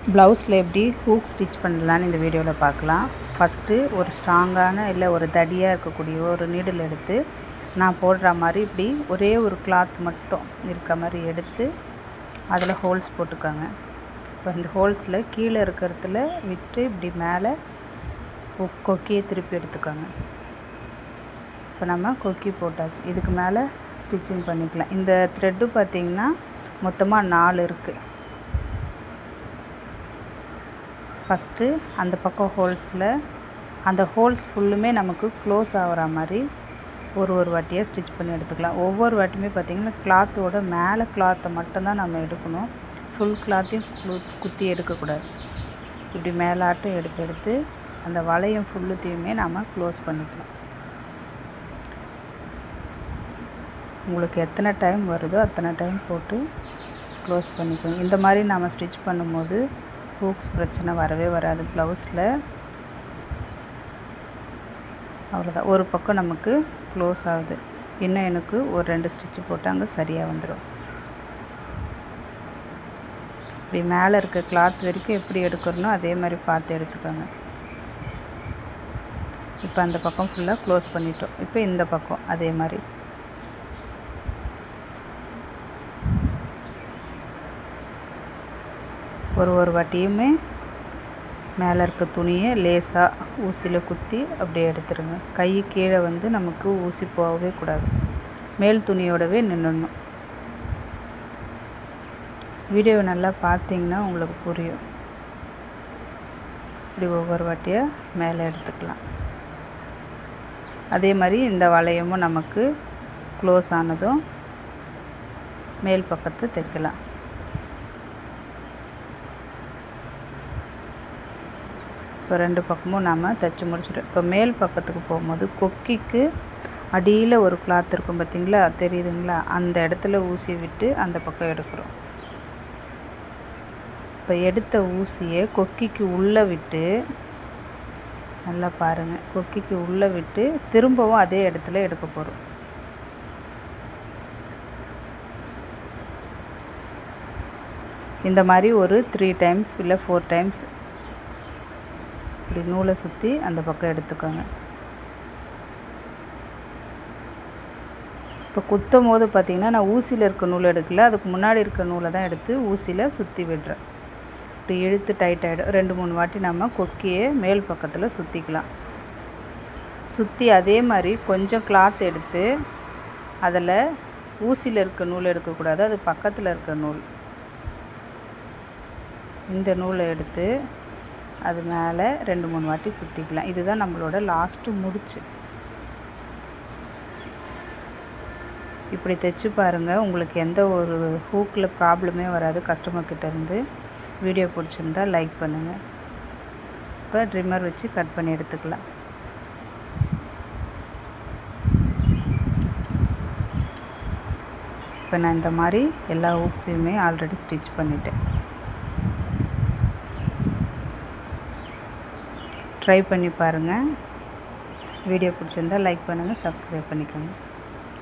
ப்ளவுஸில் எப்படி hook stitch பண்ணலான்னு இந்த வீடியோவில் பார்க்கலாம். ஃபஸ்ட்டு ஒரு ஸ்ட்ராங்கான இல்லை ஒரு தடியாக இருக்கக்கூடிய ஒரு நீடில் எடுத்து நான் போடுற மாதிரி இப்படி ஒரே ஒரு கிளாத் மட்டும் இருக்க மாதிரி எடுத்து அதில் ஹோல்ஸ் போட்டுக்கோங்க. இப்போ இந்த ஹோல்ஸில் கீழே இருக்கிறதுல விட்டு இப்படி மேலே கொக்கியை திருப்பி எடுத்துக்கோங்க. இப்போ நம்ம கொக்கி போட்டாச்சு. இதுக்கு மேலே ஸ்டிச்சிங் பண்ணிக்கலாம். இந்த த்ரெட்டு பார்த்திங்கன்னா மொத்தமாக 4 இருக்குது. ஃபஸ்ட்டு அந்த பக்கம் ஹோல்ஸில் அந்த ஹோல்ஸ் ஃபுல்லுமே நமக்கு க்ளோஸ் ஆகிற மாதிரி ஒரு வாட்டியாக ஸ்டிச் பண்ணி எடுத்துக்கலாம். ஒவ்வொரு வாட்டியுமே பார்த்திங்கன்னா கிளாத்தோட மேலே கிளாத்தை மட்டும்தான் நம்ம எடுக்கணும். ஃபுல் கிளாத்தையும் குத்தி எடுக்கக்கூடாது. இப்படி மேலாட்டம் எடுத்து அந்த வளையம் ஃபுல்லுத்தையுமே நம்ம க்ளோஸ் பண்ணிக்கலாம். உங்களுக்கு எத்தனை டைம் வருதோ அத்தனை டைம் போட்டு க்ளோஸ் பண்ணிக்கோங்க. இந்த மாதிரி நம்ம ஸ்டிச் பண்ணும்போது ஹூக்ஸ் பிரச்சனை வரவே வராது ப்ளவுஸில். அவ்வளோதான். ஒரு பக்கம் நமக்கு க்ளோஸ் ஆகுது. இன்னும் எனக்கு ஒரு 2 ஸ்டிச்சு போட்டு அங்கே சரியாக வந்துடும். இப்படி மேலே இருக்க கிளாத் வரைக்கும் எப்படி எடுக்கிறனோ அதே மாதிரி பார்த்து எடுத்துக்கோங்க. இப்போ அந்த பக்கம் ஃபுல்லாக க்ளோஸ் பண்ணிட்டோம். இப்போ இந்த பக்கம் அதே மாதிரி ஒரு வாட்டியுமே மேலே இருக்க துணியை லேசாக ஊசியில் குத்தி அப்படியே எடுத்துருங்க. கை கீழே வந்து நமக்கு ஊசி போகவே கூடாது. மேல் துணியோடவே நின்றுடணும். வீடியோவை நல்லா பார்த்தீங்கன்னா உங்களுக்கு புரியும். இப்படி ஒவ்வொரு வாட்டியாக மேலே எடுத்துக்கலாம். அதே மாதிரி இந்த வளையமும் நமக்கு க்ளோஸ் ஆனதும் மேல் பக்கத்தை தைக்கலாம். இப்போ 2 பக்கமும் நம்ம தைச்சி முடிச்சிட்டோம். இப்போ மேல் பக்கத்துக்கு போகும்போது கொக்கிக்கு அடியில் ஒரு கிளாத் இருக்கும் பார்த்திங்களா, தெரியுதுங்களா? அந்த இடத்துல ஊசி விட்டு அந்த பக்கம் எடுக்கிறோம். இப்போ எடுத்த ஊசியை கொக்கிக்கு உள்ளே விட்டு நல்லா பாருங்கள். கொக்கிக்கு உள்ளே விட்டு திரும்பவும் அதே இடத்துல எடுக்க போகிறோம். இந்த மாதிரி ஒரு 3 டைம்ஸ் இல்லை 4 டைம்ஸ் இப்படி நூலை சுற்றி அந்த பக்கம் எடுத்துக்கோங்க. இப்போ குத்தும் போது பார்த்திங்கன்னா நான் ஊசியில் இருக்க நூல் எடுக்கல, அதுக்கு முன்னாடி இருக்க நூலை தான் எடுத்து ஊசியில் சுற்றி விடுறேன். இப்படி இழுத்து டைட் ஆகிடும். 2-3 வாட்டி நம்ம கொக்கியை மேல் பக்கத்தில் சுற்றிக்கலாம். சுற்றி அதே மாதிரி கொஞ்சம் கிளாத் எடுத்து அதில் ஊசியில் இருக்க நூல் எடுக்கக்கூடாது, அது பக்கத்தில் இருக்க நூல். இந்த நூலை எடுத்து அது மேலே 2-3 வாட்டி சுற்றிக்கலாம். இதுதான் நம்மளோட லாஸ்ட்டு முடிச்சு. இப்படி தைச்சி பாருங்கள். உங்களுக்கு எந்த ஒரு ஹூக்கில் ப்ராப்ளமே வராது கஸ்டமர்கிட்ட இருந்து. வீடியோ பிடிச்சிருந்தா லைக் பண்ணுங்கள். இப்போ ட்ரிம்மர் வச்சு கட் பண்ணி எடுத்துக்கலாம். இப்போ நான் இந்த மாதிரி எல்லா ஹூக்ஸையுமே ஆல்ரெடி ஸ்டிச் பண்ணிட்டேன். ட்ரை பண்ணி பாருங்கள். வீடியோ பிடிச்சிருந்தால் லைக் பண்ணுங்கள், சப்ஸ்கிரைப் பண்ணிக்கோங்க.